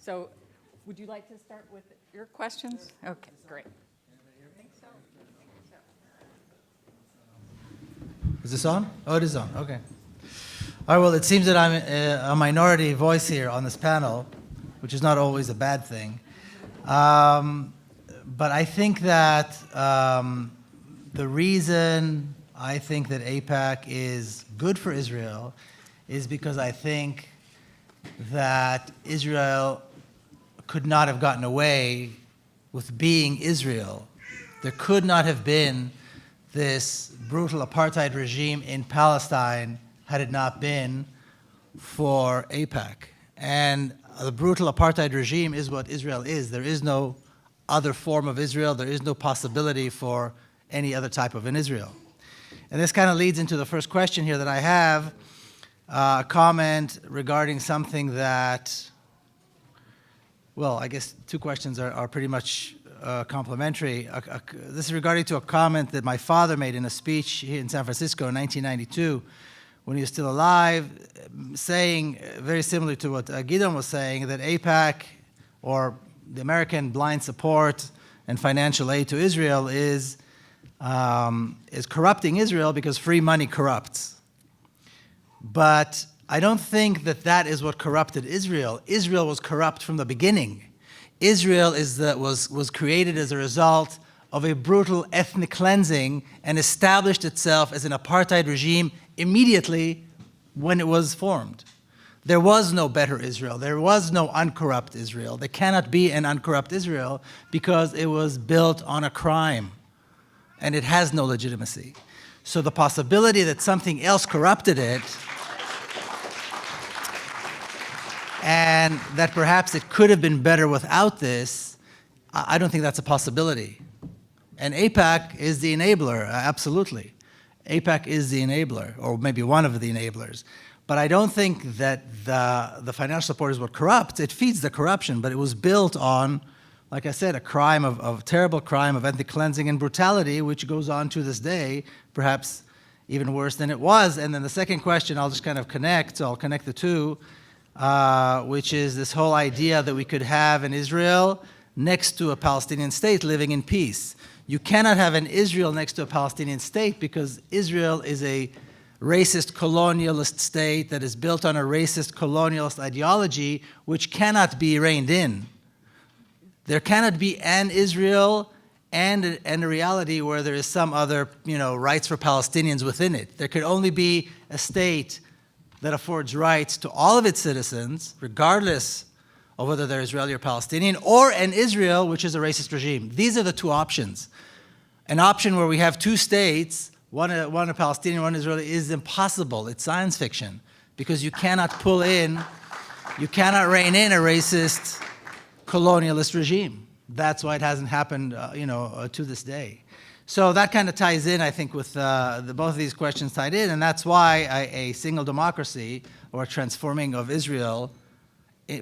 So would you like to start with your questions? Okay, great. Is this on? Oh, it is on. Okay. All right, well, it seems that I'm a minority voice here on this panel, which is not always a bad thing. But I think that the reason I think that AIPAC is good for Israel is because I think that Israel could not have gotten away with being Israel. There could not have been this brutal apartheid regime in Palestine had it not been for AIPAC. And the brutal apartheid regime is what Israel is. There is no other form of Israel. There is no possibility for any other type of an Israel. And this kind of leads into the first question here that I have, a comment regarding something that, well, I guess two questions are pretty much complementary. This is regarding to a comment that my father made in a speech here in San Francisco in 1992 when he was still alive, saying, very similar to what Gideon was saying, that AIPAC, or the American blind support and financial aid to Israel, is corrupting Israel because free money corrupts. But I don't think that that is what corrupted Israel. Israel was corrupt from the beginning. Israel was created as a result of a brutal ethnic cleansing and established itself as an apartheid regime immediately when it was formed. There was no better Israel. There was no uncorrupt Israel. There cannot be an uncorrupt Israel because it was built on a crime and it has no legitimacy. So the possibility that something else corrupted it and that perhaps it could have been better without this, I don't think that's a possibility. And AIPAC is the enabler, absolutely. AIPAC is the enabler, or maybe one of the enablers. But I don't think that the financial support is what corrupts. It feeds the corruption, but it was built on, like I said, a crime of terrible crime of ethnic cleansing and brutality, which goes on to this day, perhaps even worse than it was. And then the second question, I'll just kind of connect, so I'll connect the two, which is this whole idea that we could have an Israel next to a Palestinian state living in peace. You cannot have an Israel next to a Palestinian state because Israel is a racist colonialist state that is built on a racist colonialist ideology which cannot be reined in. There cannot be an Israel and a reality where there is some other, rights for Palestinians within it. There could only be a state that affords rights to all of its citizens, regardless of whether they're Israeli or Palestinian, or an Israel which is a racist regime. These are the two options. An option where we have two states, one a Palestinian, one Israeli, is impossible. It's science fiction because you cannot rein in a racist colonialist regime. That's why it hasn't happened, to this day. So that kind of ties in, I think, with both of these questions tied in, and that's why a single democracy or a transforming of Israel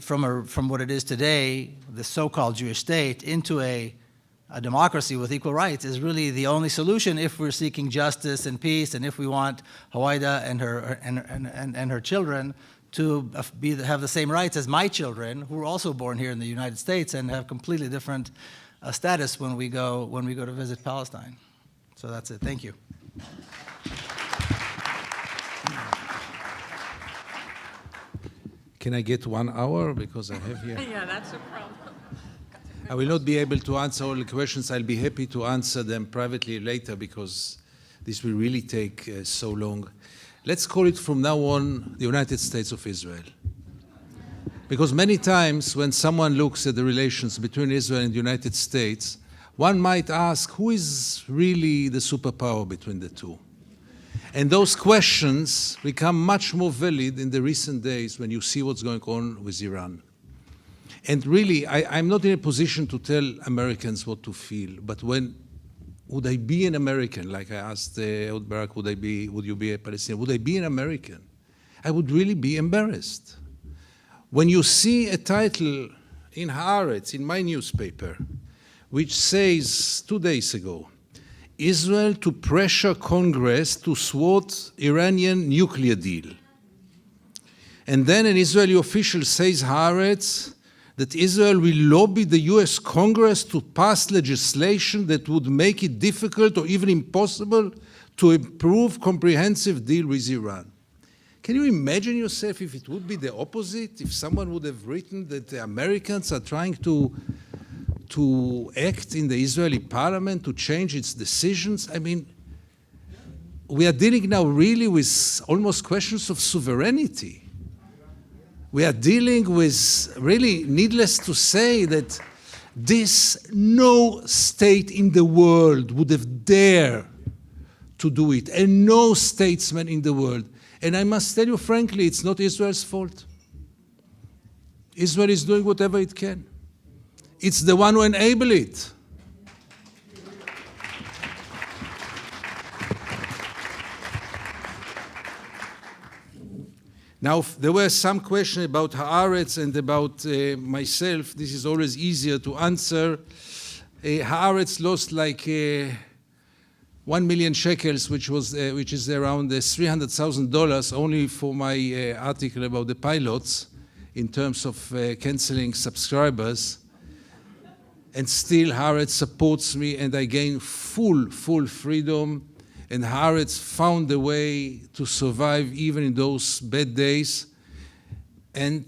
from what it is today, the so-called Jewish state, into a democracy with equal rights is really the only solution if we're seeking justice and peace, and if we want Hawaida and her children to have the same rights as my children, who were also born here in the United States and have completely different status when we go to visit Palestine. So that's it. Thank you. Can I get 1 hour because I have here? Yeah, that's a problem. I will not be able to answer all the questions. I'll be happy to answer them privately later because this will really take so long. Let's call it from now on the United States of Israel. Because many times when someone looks at the relations between Israel and the United States, one might ask, who is really the superpower between the two? And those questions become much more valid in the recent days when you see what's going on with Iran. And really, I'm not in a position to tell Americans what to feel, but would I be an American? Like I asked Ehud Barak, would you be a Palestinian? Would I be an American? I would really be embarrassed. When you see a title in Haaretz, in my newspaper, which says 2 days ago, Israel to pressure Congress to thwart Iranian nuclear deal. And then an Israeli official says, Haaretz, that Israel will lobby the US Congress to pass legislation that would make it difficult or even impossible to approve comprehensive deal with Iran. Can you imagine yourself if it would be the opposite? If someone would have written that the Americans are trying to act in the Israeli parliament to change its decisions? I mean, we are dealing now really with almost questions of sovereignty. We are dealing with, really, needless to say, that no state in the world would have dared to do it, and no statesman in the world. And I must tell you frankly, it's not Israel's fault. Israel is doing whatever it can. It's the one who enables it. Now, there were some questions about Haaretz and about myself. This is always easier to answer. Haaretz lost like 1 million shekels, which is around $300,000, only for my article about the pilots in terms of canceling subscribers. And still, Haaretz supports me, and I gain full freedom. And Haaretz found a way to survive even in those bad days. And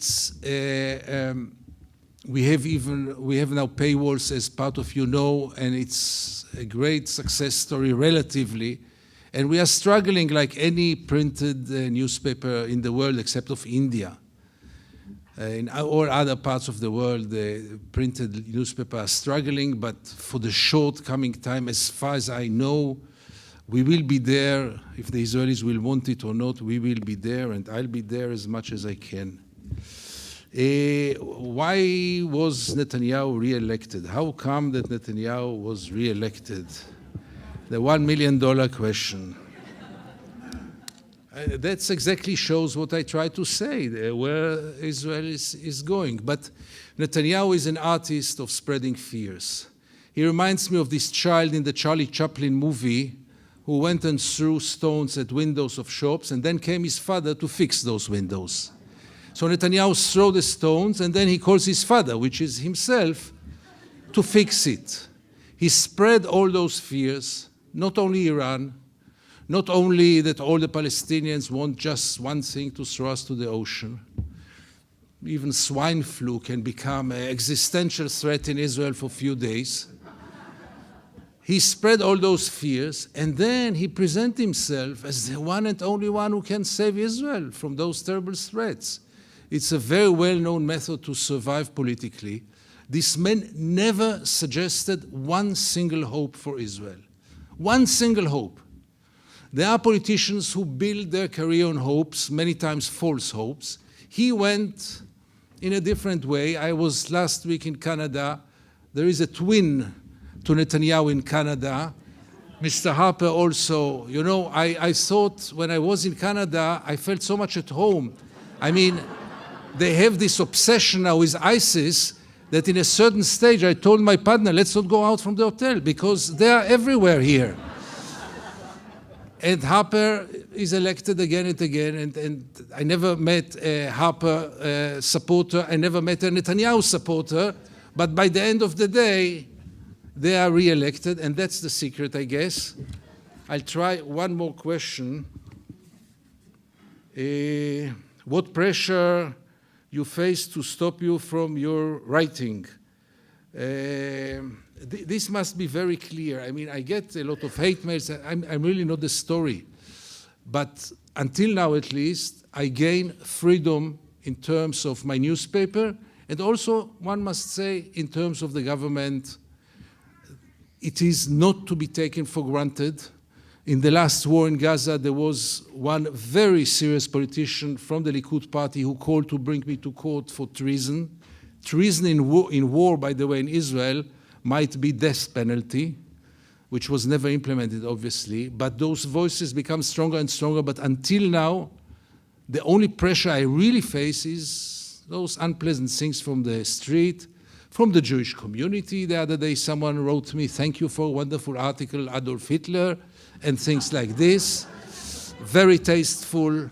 we have now paywalls, as part of you know, and it's a great success story relatively. And we are struggling like any printed newspaper in the world except of India. In all other parts of the world, the printed newspapers are struggling, but for the short coming time, as far as I know, we will be there. If the Israelis will want it or not, we will be there, and I'll be there as much as I can. Why was Netanyahu re-elected? How come that Netanyahu was re-elected? The $1 million question. That exactly shows what I try to say, where Israel is going. But Netanyahu is an artist of spreading fears. He reminds me of this child in the Charlie Chaplin movie who went and threw stones at windows of shops, and then came his father to fix those windows. So Netanyahu throws the stones, and then he calls his father, which is himself, to fix it. He spread all those fears, not only Iran, not only that all the Palestinians want just one thing, to throw us to the ocean. Even swine flu can become an existential threat in Israel for a few days. He spread all those fears, and then he presented himself as the one and only one who can save Israel from those terrible threats. It's a very well-known method to survive politically. This man never suggested one single hope for Israel. One single hope. There are politicians who build their career on hopes, many times false hopes. He went in a different way. I was last week in Canada. There is a twin to Netanyahu in Canada. Mr. Harper also. You know, I thought when I was in Canada, I felt so much at home. I mean, they have this obsession now with ISIS that in a certain stage I told my partner, let's not go out from the hotel because they are everywhere here. And Harper is elected again and again, and I never met a Harper supporter, I never met a Netanyahu supporter, but by the end of the day, they are re-elected, and that's the secret, I guess. I'll try one more question. What pressure you face to stop you from your writing? This must be very clear. I mean, I get a lot of hate mails. I'm really not the story. But until now, at least, I gain freedom in terms of my newspaper, and also, one must say, in terms of the government. It is not to be taken for granted. In the last war in Gaza, there was one very serious politician from the Likud party who called to bring me to court for treason. Treason in war, by the way, in Israel, might be death penalty, which was never implemented, obviously. But those voices become stronger and stronger. But until now, the only pressure I really face is those unpleasant things from the street, from the Jewish community. The other day, someone wrote me, thank you for a wonderful article, Adolf Hitler, and things like this. Very tasteful.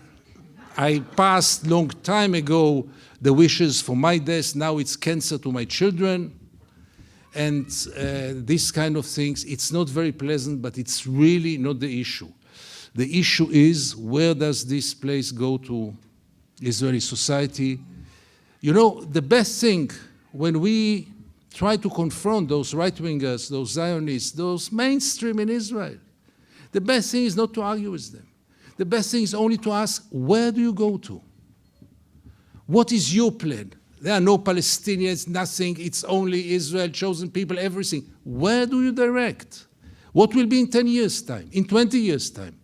I passed long time ago the wishes for my death. Now it's cancer to my children. And this kind of things, it's not very pleasant, but it's really not the issue. The issue is, where does this place go to Israeli society? You know, the best thing when we try to confront those right-wingers, those Zionists, those mainstream in Israel, the best thing is not to argue with them. The best thing is only to ask, where do you go to? What is your plan? There are no Palestinians, nothing. It's only Israel, chosen people, everything. Where do you direct? What will be in 10 years' time, in 20 years' time?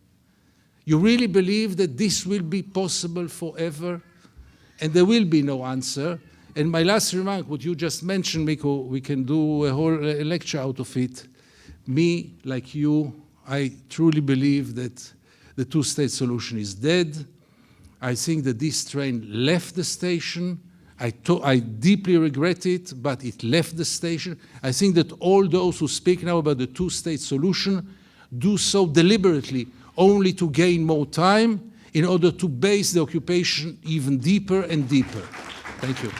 You really believe that this will be possible forever? And there will be no answer. And my last remark, what you just mentioned, Miko, we can do a whole lecture out of it. Me, like you, I truly believe that the two-state solution is dead. I think that this train left the station. I deeply regret it, but it left the station. I think that all those who speak now about the two-state solution do so deliberately, only to gain more time in order to base the occupation even deeper and deeper. Thank you.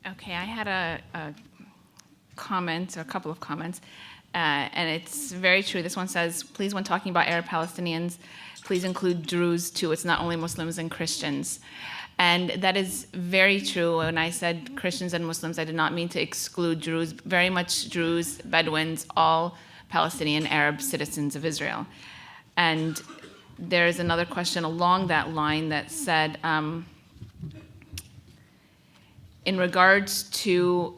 Okay, I had a comment, or a couple of comments, and it's very true. This one says, please, when talking about Arab Palestinians, please include Druze too. It's not only Muslims and Christians. And that is very true. When I said Christians and Muslims, I did not mean to exclude Druze, very much Druze, Bedouins, all Palestinian Arab citizens of Israel. And there's another question along that line that said, in regards to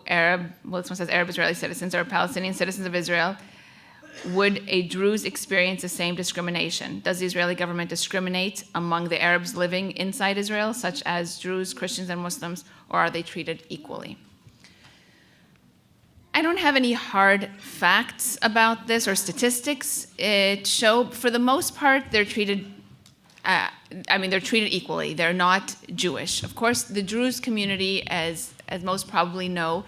Arab, well, this one says Arab Israeli citizens or Palestinian citizens of Israel, would a Druze experience the same discrimination? Does the Israeli government discriminate among the Arabs living inside Israel, such as Druze, Christians, and Muslims, or are they treated equally? I don't have any hard facts about this or statistics. It show, for the most part, they're treated they're treated equally. They're not Jewish. Of course, the Druze community, as most probably know,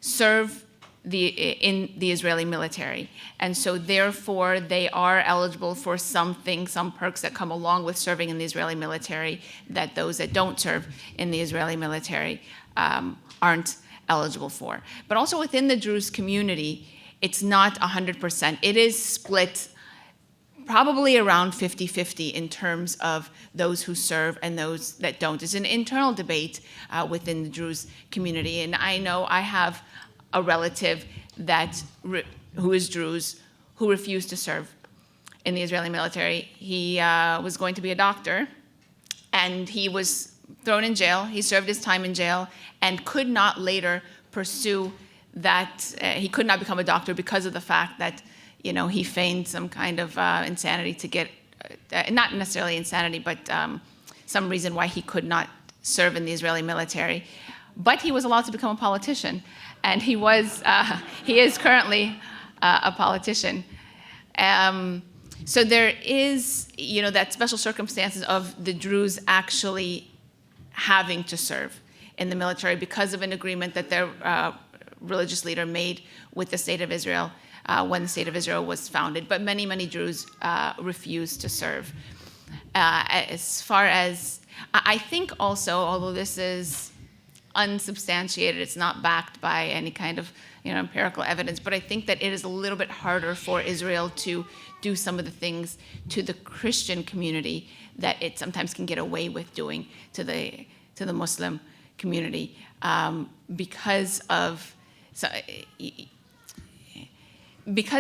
serve in the Israeli military. And so therefore, they are eligible for some perks that come along with serving in the Israeli military that those that don't serve in the Israeli military aren't eligible for. But also within the Druze community, it's not 100%. It is split probably around 50-50 in terms of those who serve and those that don't. It's an internal debate within the Druze community. And I know I have a relative who is Druze who refused to serve in the Israeli military. He was going to be a doctor, and he was thrown in jail. He served his time in jail and could not later pursue that. He could not become a doctor because of the fact that he feigned some kind of insanity to get, not necessarily insanity, but some reason why he could not serve in the Israeli military. But he was allowed to become a politician, and he is currently a politician. So there is, that special circumstances of the Druze actually having to serve in the military because of an agreement that their religious leader made with the State of Israel when the State of Israel was founded. But many, many Druze refused to serve. As far as, I think also, although this is unsubstantiated, it's not backed by any kind of empirical evidence, but I think that it is a little bit harder for Israel to do some of the things to the Christian community that it sometimes can get away with doing to the Muslim community because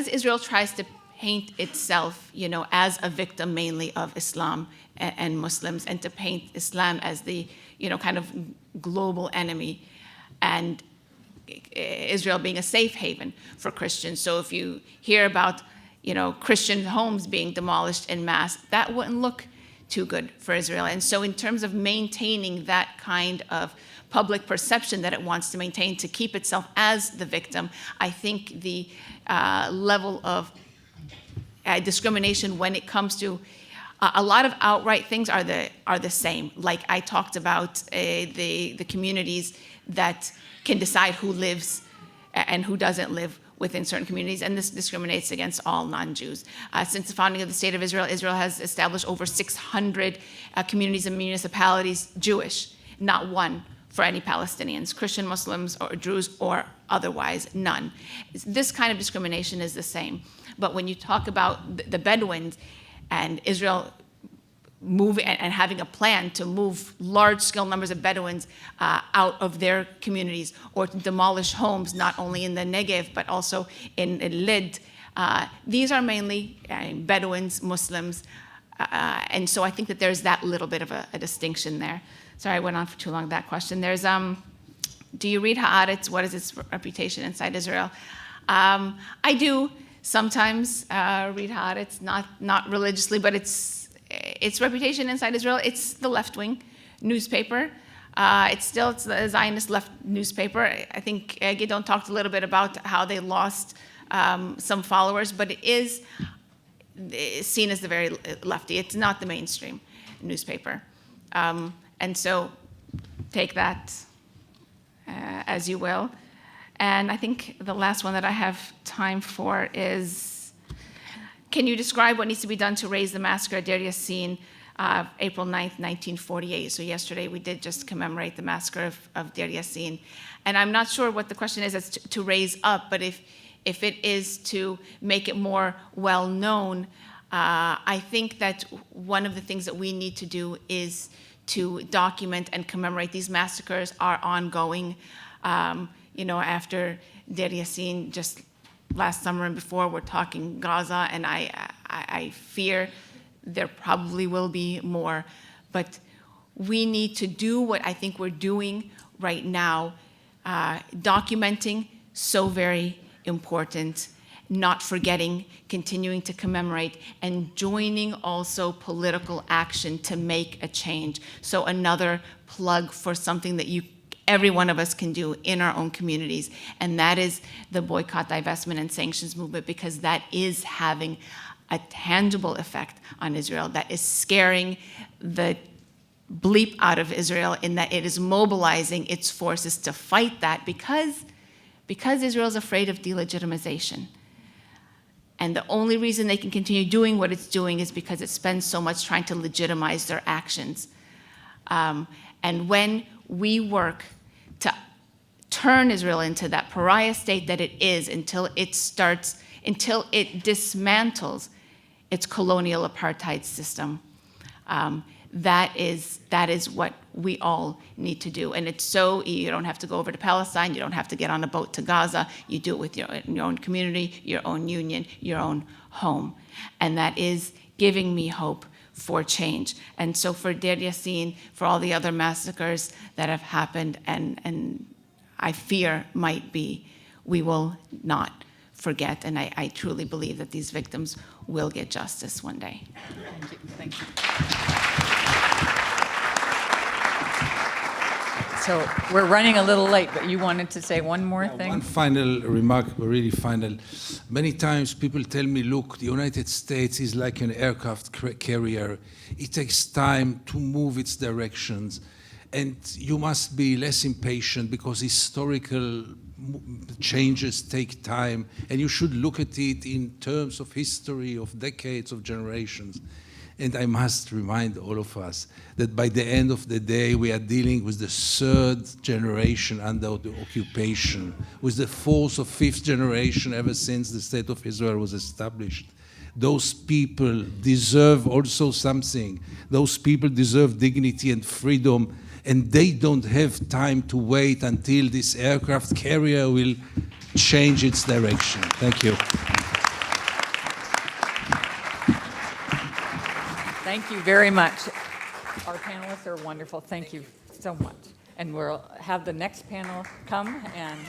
Israel tries to paint itself, as a victim mainly of Islam and Muslims, and to paint Islam as the, kind of global enemy, and Israel being a safe haven for Christians. So if you hear about, Christian homes being demolished en masse, that wouldn't look too good for Israel. And so in terms of maintaining that kind of public perception that it wants to maintain to keep itself as the victim, I think the level of discrimination when it comes to A lot of outright things are the same. Like I talked about the communities that can decide who lives and who doesn't live within certain communities, and this discriminates against all non-Jews. Since the founding of the State of Israel, Israel has established over 600 communities and municipalities Jewish, not one for any Palestinians, Christian, Muslims, or Druze, or otherwise, none. This kind of discrimination is the same. But when you talk about the Bedouins and Israel moving and having a plan to move large-scale numbers of Bedouins out of their communities or to demolish homes, not only in the Negev, but also in Lid, these are mainly Bedouins, Muslims, and so I think that there's that little bit of a distinction there. Sorry, I went on for too long, that question. There's, do you read Haaretz? What is its reputation inside Israel? I do sometimes read Haaretz, not religiously, but its reputation inside Israel, it's the left-wing newspaper. It's the Zionist left newspaper. I think Gidon talked a little bit about how they lost some followers, but it is seen as the very lefty. It's not the mainstream newspaper. And so take that as you will. And I think the last one that I have time for is, can you describe what needs to be done to raise the massacre at Deir Yassin, April 9th, 1948? So yesterday we did just commemorate the massacre of Deir Yassin. And I'm not sure what the question is as to raise up, but if it is to make it more well-known, I think that one of the things that we need to do is to document and commemorate these massacres are ongoing. After Deir Yassin, just last summer and before, we're talking Gaza, and I fear there probably will be more. But we need to do what I think we're doing right now, documenting, so very important, not forgetting, continuing to commemorate, and joining also political action to make a change. So another plug for something that every one of us can do in our own communities, and that is the boycott, divestment, and sanctions movement, because that is having a tangible effect on Israel, that is scaring the bleep out of Israel, in that it is mobilizing its forces to fight that, because Israel is afraid of delegitimization. And the only reason they can continue doing what it's doing is because it spends so much trying to legitimize their actions. And when we work to turn Israel into that pariah state that it is until it dismantles its colonial apartheid system, that is what we all need to do. And you don't have to go over to Palestine, you don't have to get on a boat to Gaza, you do it with your own community, your own union, your own home. And that is giving me hope for change. And so for Deir Yassin, for all the other massacres that have happened and I fear might be, we will not forget. And I truly believe that these victims will get justice one day. Thank you. Thank you. So we're running a little late, but you wanted to say one more thing? One final remark, really final. Many times people tell me, look, the United States is like an aircraft carrier. It takes time to move its directions. And you must be less impatient because historical changes take time. And you should look at it in terms of history, of decades, of generations. And I must remind all of us that by the end of the day, we are dealing with the third generation under the occupation, with the fourth or fifth generation ever since the State of Israel was established. Those people deserve also something. Those people deserve dignity and freedom, and they don't have time to wait until this aircraft carrier will change its direction. Thank you. Thank you very much. Our panelists are wonderful. Thank you so much. And we'll have the next panel come and...